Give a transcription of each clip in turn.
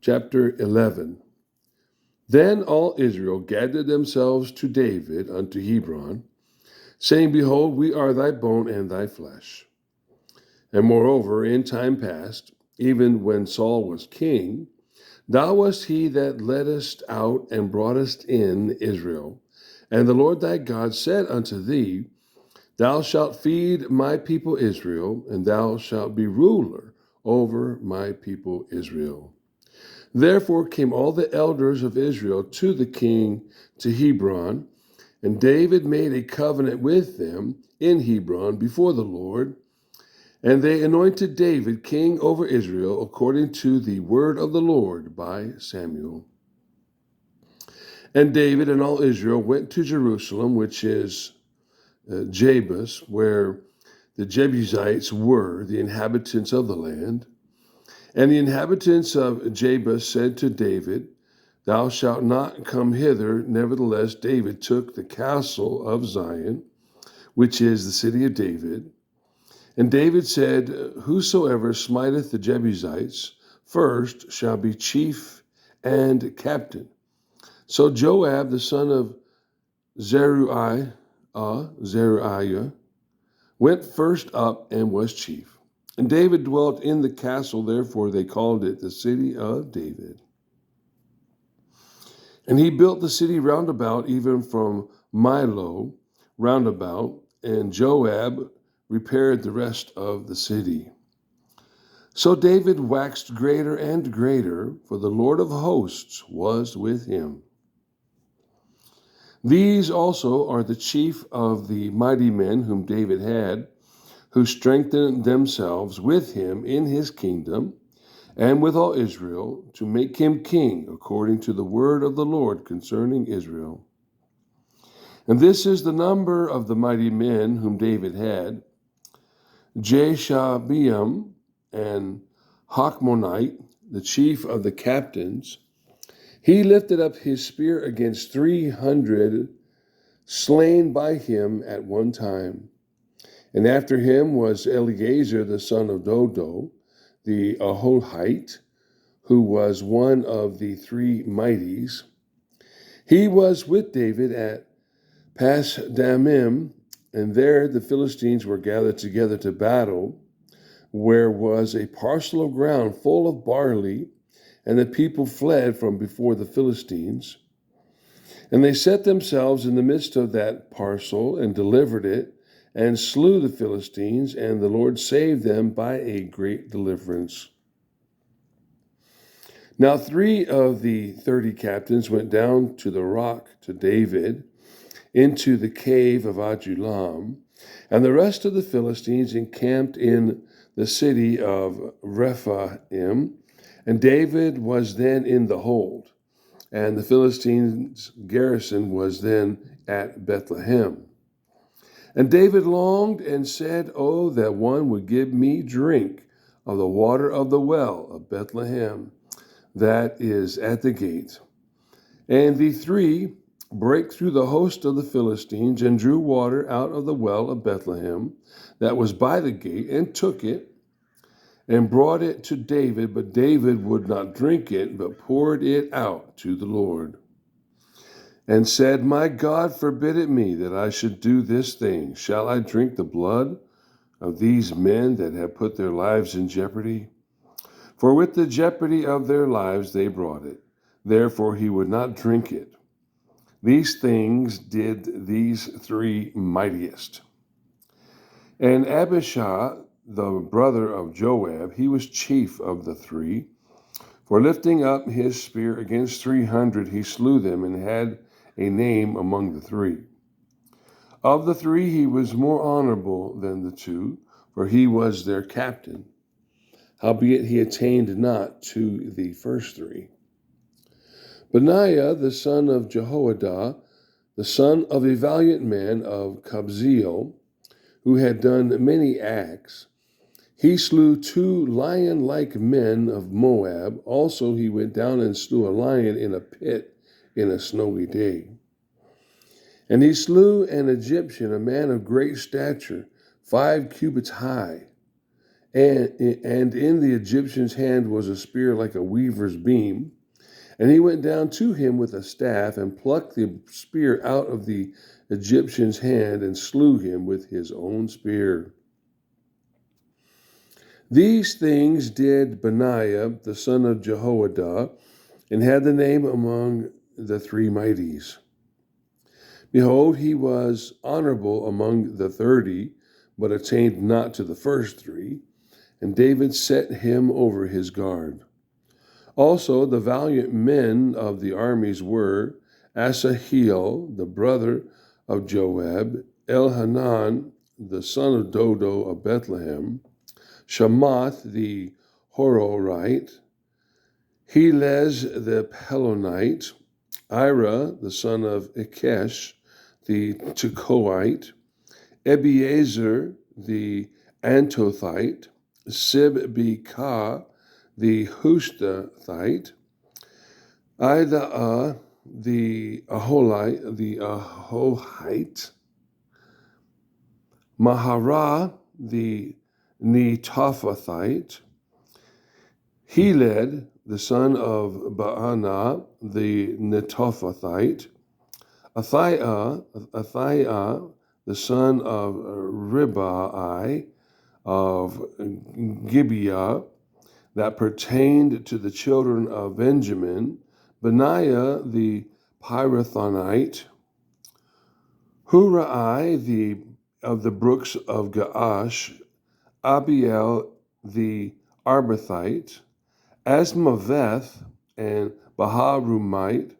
chapter 11. Then all Israel gathered themselves to David unto Hebron, saying, Behold, we are thy bone and thy flesh. And moreover, in time past, even when Saul was king, thou wast he that leddest out and broughtest in Israel. And the Lord thy God said unto thee, Thou shalt feed my people Israel, and thou shalt be ruler over my people Israel. Therefore came all the elders of Israel to the king to Hebron, and David made a covenant with them in Hebron before the Lord. And they anointed David king over Israel according to the word of the Lord by Samuel. And David and all Israel went to Jerusalem, which is Jebus, where the Jebusites were, the inhabitants of the land. And the inhabitants of Jebus said to David, Thou shalt not come hither. Nevertheless, David took the castle of Zion, which is the city of David. And David said, Whosoever smiteth the Jebusites first shall be chief and captain. So Joab, the son of Zeruiah, went first up and was chief. And David dwelt in the castle, therefore they called it the city of David. And he built the city round about, even from Milo round about, and Joab repaired the rest of the city. So David waxed greater and greater, for the Lord of hosts was with him. These also are the chief of the mighty men whom David had, who strengthened themselves with him in his kingdom, and with all Israel, to make him king, according to the word of the Lord concerning Israel. And this is the number of the mighty men whom David had: Jeshabeam and Hachmonite, the chief of the captains. He lifted up his spear against 300, slain by him at one time. And after him was Eleazar the son of Dodo, the Ahohite, who was one of the three mighties. He was with David at Pasdamim, and there the Philistines were gathered together to battle, where was a parcel of ground full of barley, and the people fled from before the Philistines. And they set themselves in the midst of that parcel and delivered it, and slew the Philistines, and the Lord saved them by a great deliverance. Now 3 of the 30 captains went down to the rock to David, into the cave of Adullam, and the rest of the Philistines encamped in the city of Rephaim, and David was then in the hold, and the Philistines' garrison was then at Bethlehem. And David longed and said, Oh, that one would give me drink of the water of the well of Bethlehem, that is at the gate. And the 3 brake through the host of the Philistines, and drew water out of the well of Bethlehem, that was by the gate, and took it, and brought it to David. But David would not drink it, but poured it out to the Lord, and said, My God forbid it me that I should do this thing. Shall I drink the blood of these men that have put their lives in jeopardy? For with the jeopardy of their lives they brought it. Therefore he would not drink it. These things did these 3 mightiest. And Abishai, the brother of Joab, he was chief of the 3. For lifting up his spear against 300, he slew them, and had a name among the 3. Of the 3, he was more honorable than the 2, for he was their captain. Howbeit he attained not to the first 3. Benaiah, the son of Jehoiada, the son of a valiant man of Kabzeel, who had done many acts, he slew 2 lion-like men of Moab. Also he went down and slew a lion in a pit in a snowy day. And he slew an Egyptian, a man of great stature, 5 cubits high, and in the Egyptian's hand was a spear like a weaver's beam. And he went down to him with a staff and plucked the spear out of the Egyptian's hand and slew him with his own spear. These things did Benaiah, the son of Jehoiada, and had the name among the three mighties. Behold, he was honorable among the 30, but attained not to the first three, and David set him over his guard. Also, the valiant men of the armies were Asahel, the brother of Joab, Elhanan, the son of Dodo of Bethlehem, Shamath, the Hororite, Helez, the Pelonite, Ira, the son of Ikesh, the Tekoite, Ebiezer, the Antothite, Sibbekah, the Hushathite, Idah, the Ahohite, Maharah, the Netophathite, Heled, the son of Baanah, the Netophathite, Athiah, the son of Ribai of Gibeah, that pertained to the children of Benjamin, Benaiah the Pirathonite, Hurai of the brooks of Gaash, Abiel the Arbathite, Asmaveth and Baharumite,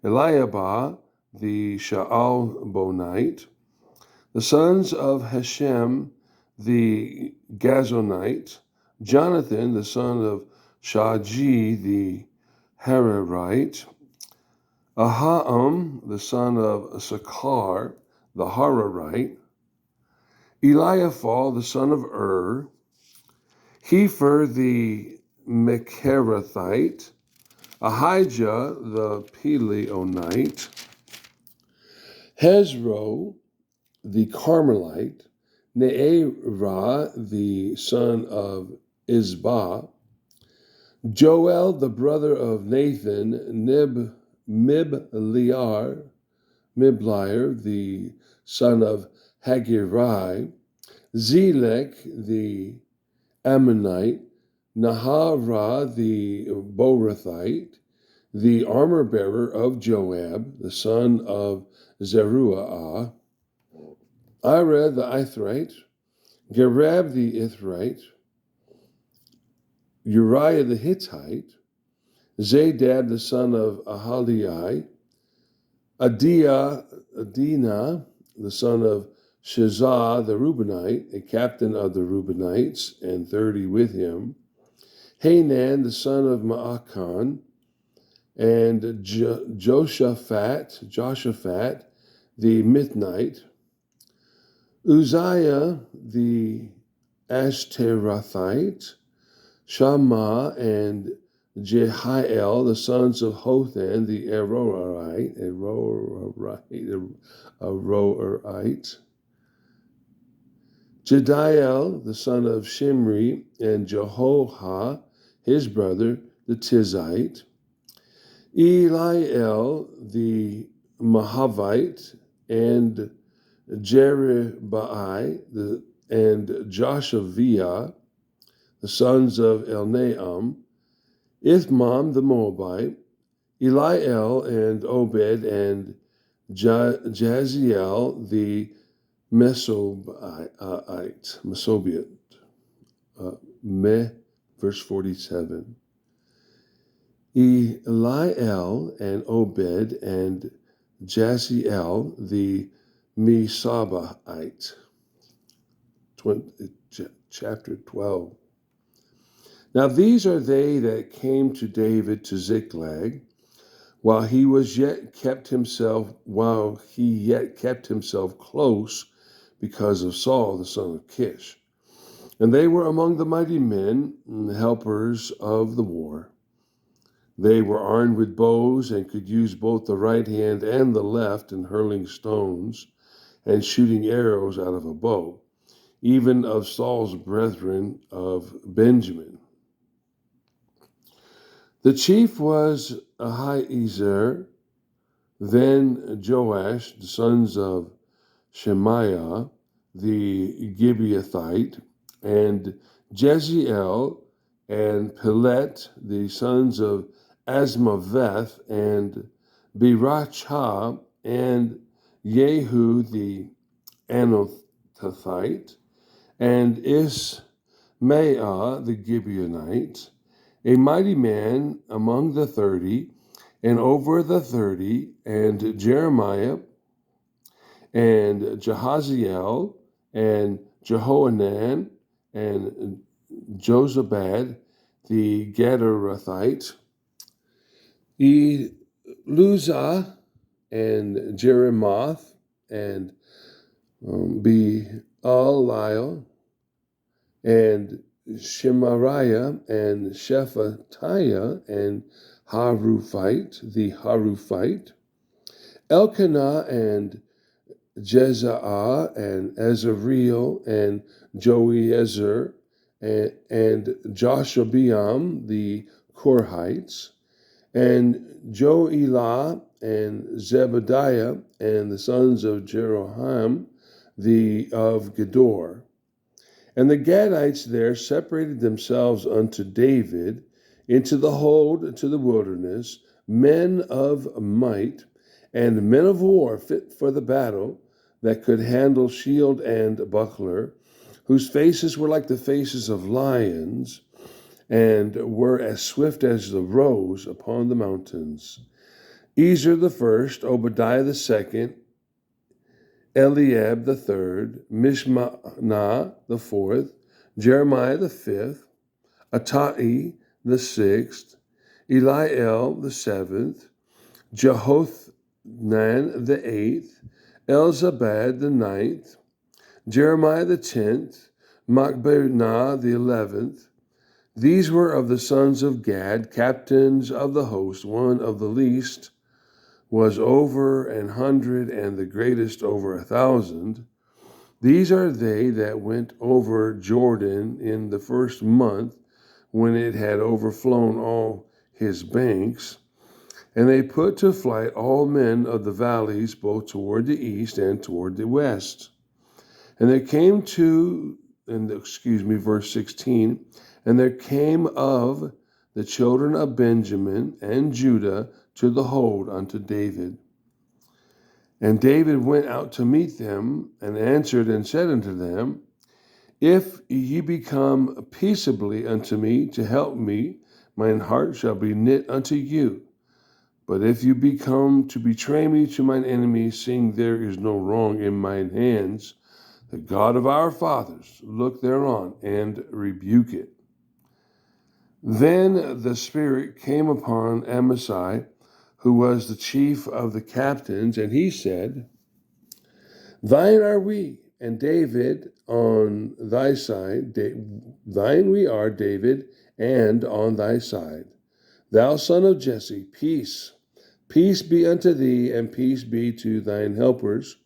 Eliabah the Shaalbonite, the sons of Hashem the Gazonite, Jonathan the son of Shaji the Hararite, Aham the son of Sakar the Hararite, Eliaphal the son of Hefer the Mecherathite, Ahijah the Peleonite, Hezro the Carmelite, Neerah the son of Isbah, Joel the brother of Nathan, Miblair the son of Hagirai, Zelek the Ammonite, Naharah the Borathite, the armor bearer of Joab, the son of Zeruiah, Ira the Ithrite, Gareb the Ithrite, Uriah the Hittite, Zadab the son of Ahaliai, Adinah the son of Shazah the Reubenite, a captain of the Reubenites, and 30 with him, Hanan the son of Maachan, and Joshaphat the Mithnite, Uzziah the Ashterathite, Shammah and Jehiel, the sons of Hothan the Arorite, Jediel, the son of Shimri, and Jehoha, his brother, the Tizite, Eliel, the Mahavite, and Jeribai, and Joshaviah, the sons of Elnaam, Ithmam the Moabite, Eliel and Obed, and Jaziel the Mesobiot. Verse 47. Eliel and Obed and Jaziel the Mesabite. Chapter 12. Now these are they that came to David to Ziklag, while he yet kept himself close because of Saul the son of Kish. And they were among the mighty men and the helpers of the war. They were armed with bows and could use both the right hand and the left in hurling stones and shooting arrows out of a bow. even of Saul's brethren of Benjamin. The chief was Ahiezer, then Joash, the sons of Shemaiah, the Gibeathite, and Jeziel, and Pelet, the sons of Asmaveth, and Berachah, and Jehu, the Anathothite, and Ismaiah, the Gibeonite, a mighty man among the 30, and over the 30, and Jeremiah, and Jahaziel, and Jehohanan, and Jozabad, the Gederathite, Eluzah, and Jeremoth, and Bealiel, and Shemariah, and Shephatiah, and the Haruphite, Elkanah, and Jeza'ah, and Azareel, and Joezer, and Joshabeam, the Korhites, and Joelah, and Zebadiah, and the sons of Jeroham, of Gedor. And the Gadites there separated themselves unto David into the hold to the wilderness, men of might, and men of war fit for the battle, that could handle shield and buckler, whose faces were like the faces of lions, and were as swift as the roes upon the mountains. Ezer the first, Obadiah the second, Eliab the third, Mishmah the fourth, Jeremiah the fifth, Attai the sixth, Eliel the seventh, Jehohanan the eighth, Elzabad the ninth, Jeremiah the 10th, Machbenah the 11th. These were of the sons of Gad, captains of the host. One of the least was over 100, and the greatest over 1,000. These are they that went over Jordan in the first month, when it had overflown all his banks. And they put to flight all men of the valleys, both toward the east and toward the west. And there came verse 16, and there came of the children of Benjamin and Judah to the hold unto David. And David went out to meet them, and answered and said unto them, If ye be come peaceably unto me to help me, mine heart shall be knit unto you. But if you be come to betray me to mine enemies, seeing there is no wrong in mine hands, the God of our fathers look thereon and rebuke it. Then the Spirit came upon Amasai, who was the chief of the captains, and he said, Thine are we, and David on thy side. Thine we are, David, and on thy side. Thou son of Jesse, peace. Peace be unto thee, and peace be to thine helpers.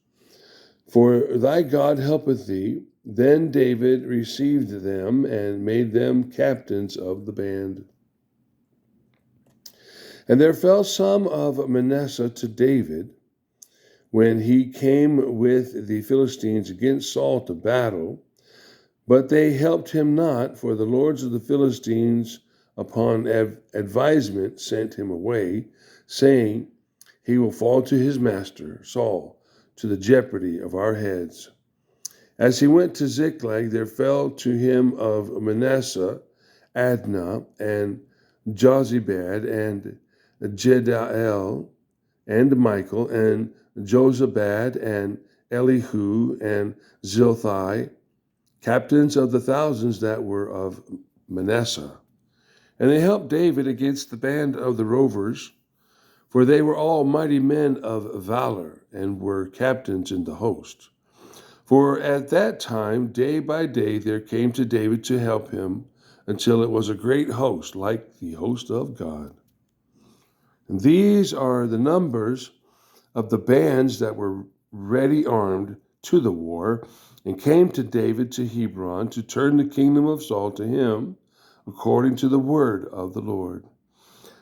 For thy God helpeth thee. Then David received them, and made them captains of the band. And there fell some of Manasseh to David, when he came with the Philistines against Saul to battle. But they helped him not, for the lords of the Philistines upon advisement sent him away, saying, He will fall to his master, Saul, to the jeopardy of our heads. As he went to Ziklag, there fell to him of Manasseh, Adnah, and Jozabad, and Jedael, and Michael, and Jozabad, and Elihu, and Zilthai, captains of the thousands that were of Manasseh. And they helped David against the band of the rovers, for they were all mighty men of valor, and were captains in the host. For at that time, day by day, there came to David to help him, until it was a great host, like the host of God. And these are the numbers of the bands that were ready armed to the war, and came to David to Hebron to turn the kingdom of Saul to him, according to the word of the Lord.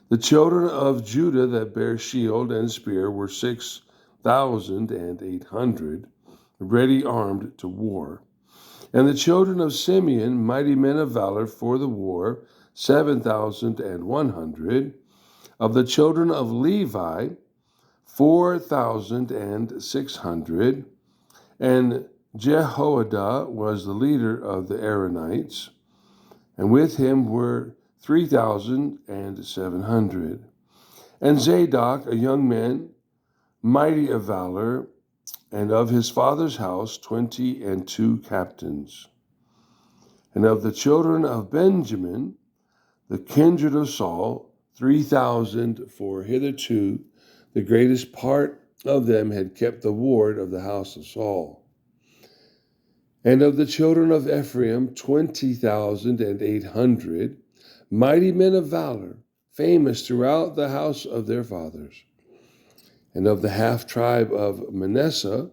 The children of Judah that bare shield and spear were 6,800, ready armed to war. And the children of Simeon, mighty men of valor for the war, 7,100. Of the children of Levi, 4,600. And Jehoiada was the leader of the Aaronites, and with him were 3,700. And Zadok, a young man, mighty of valor, and of his father's house 22 captains. And of the children of Benjamin, the kindred of Saul, 3,000, for hitherto the greatest part of them had kept the ward of the house of Saul. And of the children of Ephraim, 20,800, mighty men of valor, famous throughout the house of their fathers. And of the half tribe of Manasseh,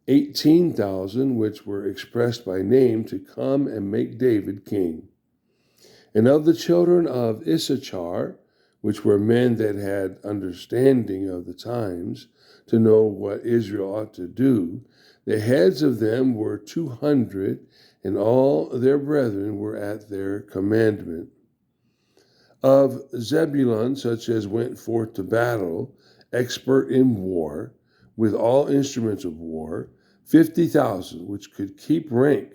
18,000, which were expressed by name to come and make David king. And of the children of Issachar, which were men that had understanding of the times, to know what Israel ought to do, the heads of them were 200, and all their brethren were at their commandment. Of Zebulun, such as went forth to battle, expert in war, with all instruments of war, 50,000, which could keep rank.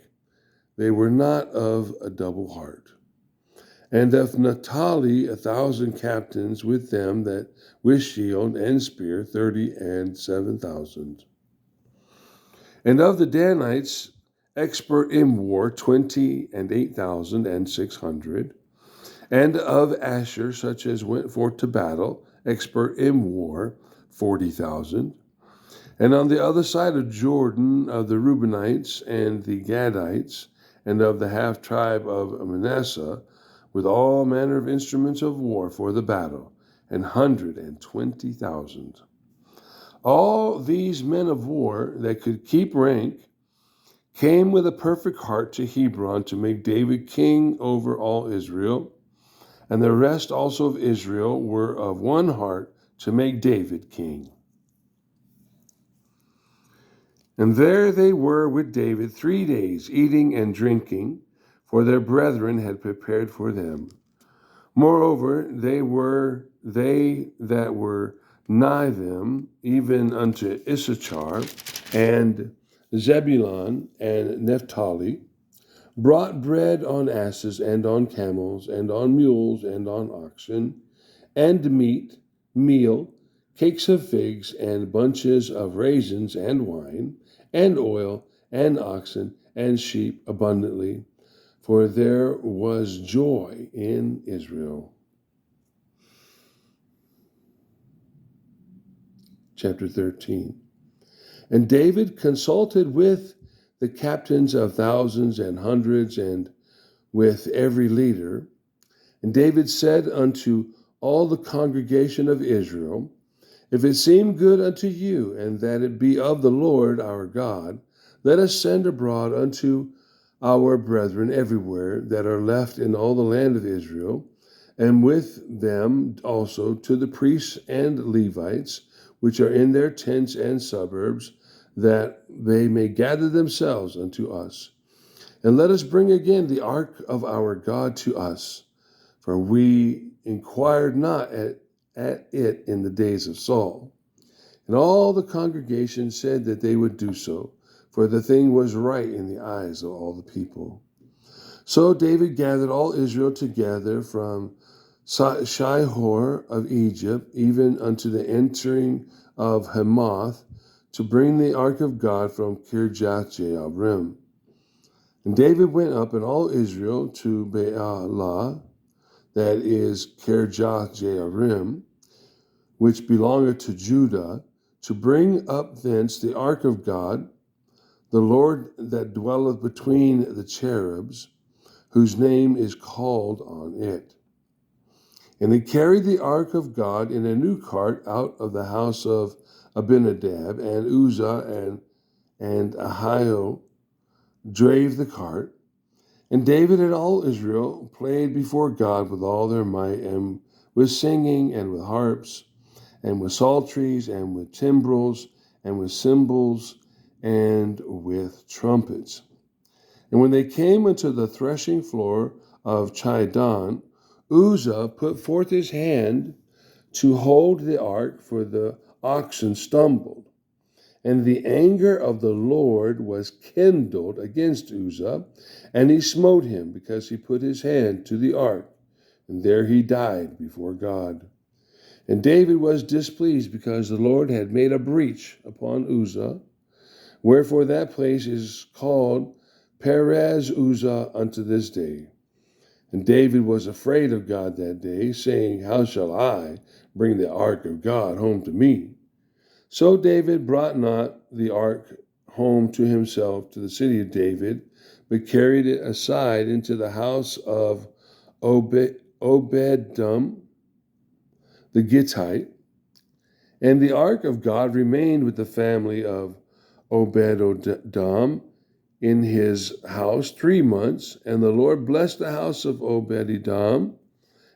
They were not of a double heart. And of Naphtali, 1,000 captains with them that with shield and spear, 37,000. And of the Danites, expert in war, 28,600. And of Asher, such as went forth to battle, expert in war, 40,000. And on the other side of Jordan, of the Reubenites and the Gadites, and of the half tribe of Manasseh, with all manner of instruments of war for the battle, 120,000. All these men of war that could keep rank came with a perfect heart to Hebron to make David king over all Israel, and the rest also of Israel were of one heart to make David king. And there they were with David 3 days, eating and drinking, for their brethren had prepared for them. Moreover, they that were nigh them, even unto Issachar and Zebulun and Naphtali, brought bread on asses and on camels and on mules and on oxen, and meat, meal, cakes of figs and bunches of raisins and wine, and oil and oxen and sheep abundantly, for there was joy in Israel. Chapter 13. And David consulted with the captains of thousands and hundreds, and with every leader. And David said unto all the congregation of Israel, if it seem good unto you, and that it be of the Lord our God, let us send abroad unto our brethren everywhere that are left in all the land of Israel, and with them also to the priests and Levites, which are in their tents and suburbs, that they may gather themselves unto us. And let us bring again the ark of our God to us, for we inquired not at it in the days of Saul. And all the congregation said that they would do so, for the thing was right in the eyes of all the people. So David gathered all Israel together from Shihor of Egypt, even unto the entering of Hamath, to bring the ark of God from Kirjath-jearim. And David went up and all Israel to Baalah, that is Kirjath-jearim, which belongeth to Judah, to bring up thence the ark of God, the Lord that dwelleth between the cherubs, whose name is called on it. And he carried the ark of God in a new cart out of the house of Abinadab and Uzzah and and Ahio drave the cart. And David and all Israel played before God with all their might, and with singing, and with harps, and with psalteries, and with timbrels, and with cymbals, and with trumpets. And when they came unto the threshing floor of Chidon, Uzzah put forth his hand to hold the ark, for the oxen stumbled. And the anger of the Lord was kindled against Uzzah, and he smote him, because he put his hand to the ark. And there he died before God. And David was displeased, because the Lord had made a breach upon Uzzah. Wherefore that place is called Perez Uzzah unto this day. And David was afraid of God that day, saying, How shall I bring the ark of God home to me? So David brought not the ark home to himself to the city of David, but carried it aside into the house of Obed-Edom the Gittite. And the ark of God remained with the family of Obed-Edom in his house 3 months. And the Lord blessed the house of Obed-Edom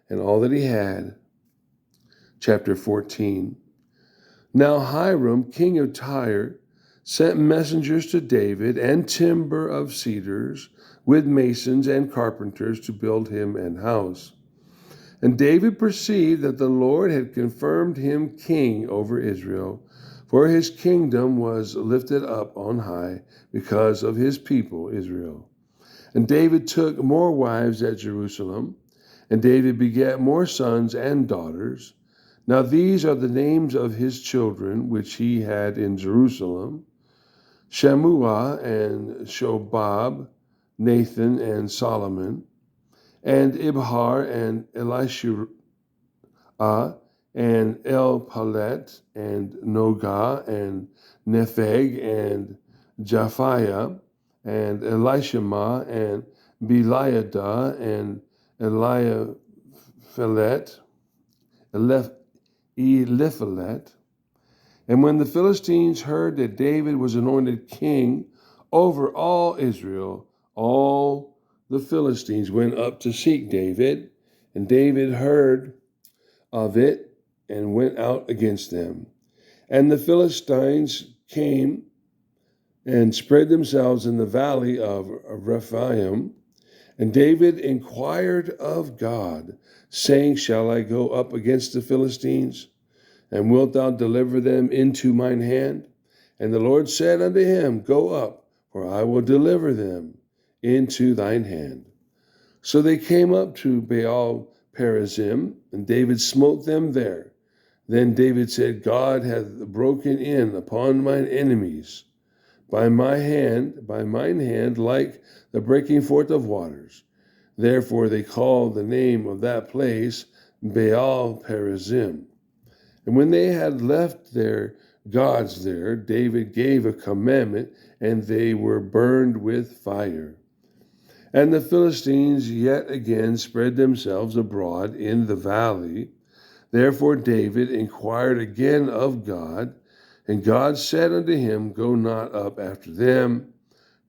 and all that he had. Chapter 14. Now Hiram, king of Tyre, sent messengers to David, and timber of cedars, with masons and carpenters, to build him an house. And David perceived that the Lord had confirmed him king over Israel, for his kingdom was lifted up on high because of his people Israel. And David took more wives at Jerusalem, and David begat more sons and daughters. Now these are the names of his children which he had in Jerusalem: Shammua and Shobab, Nathan and Solomon, and Ibhar and Elishua, and Elpalet, and Nogah, and Nepheg, and Japhiah, and Elishama, and Beliadah, and Eliphalet, Eliphalet. And when the Philistines heard that David was anointed king over all Israel, all the Philistines went up to seek David, and David heard of it and went out against them. And the Philistines came and spread themselves in the valley of Rephaim. And David inquired of God, saying, Shall I go up against the Philistines? And wilt thou deliver them into mine hand? And the Lord said unto him, Go up, for I will deliver them into thine hand. So they came up to Baal Perazim, and David smote them there. Then David said, God hath broken in upon mine enemies by mine hand, like the breaking forth of waters. Therefore they called the name of that place Baal Perazim. And when they had left their gods there, David gave a commandment, and they were burned with fire. And the Philistines yet again spread themselves abroad in the valley. Therefore David inquired again of God, and God said unto him, Go not up after them,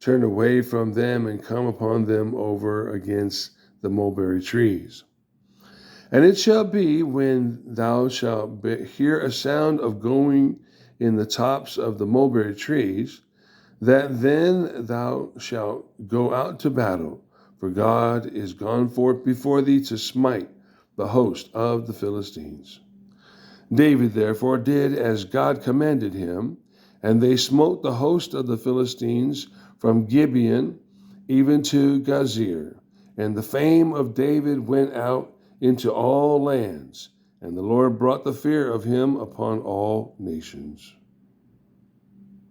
turn away from them, and come upon them over against the mulberry trees. And it shall be, when thou shalt hear a sound of going in the tops of the mulberry trees, that then thou shalt go out to battle, for God is gone forth before thee to smite the host of the Philistines. David therefore did as God commanded him, and they smote the host of the Philistines from Gibeon even to Gazer. And the fame of David went out into all lands, and the Lord brought the fear of him upon all nations.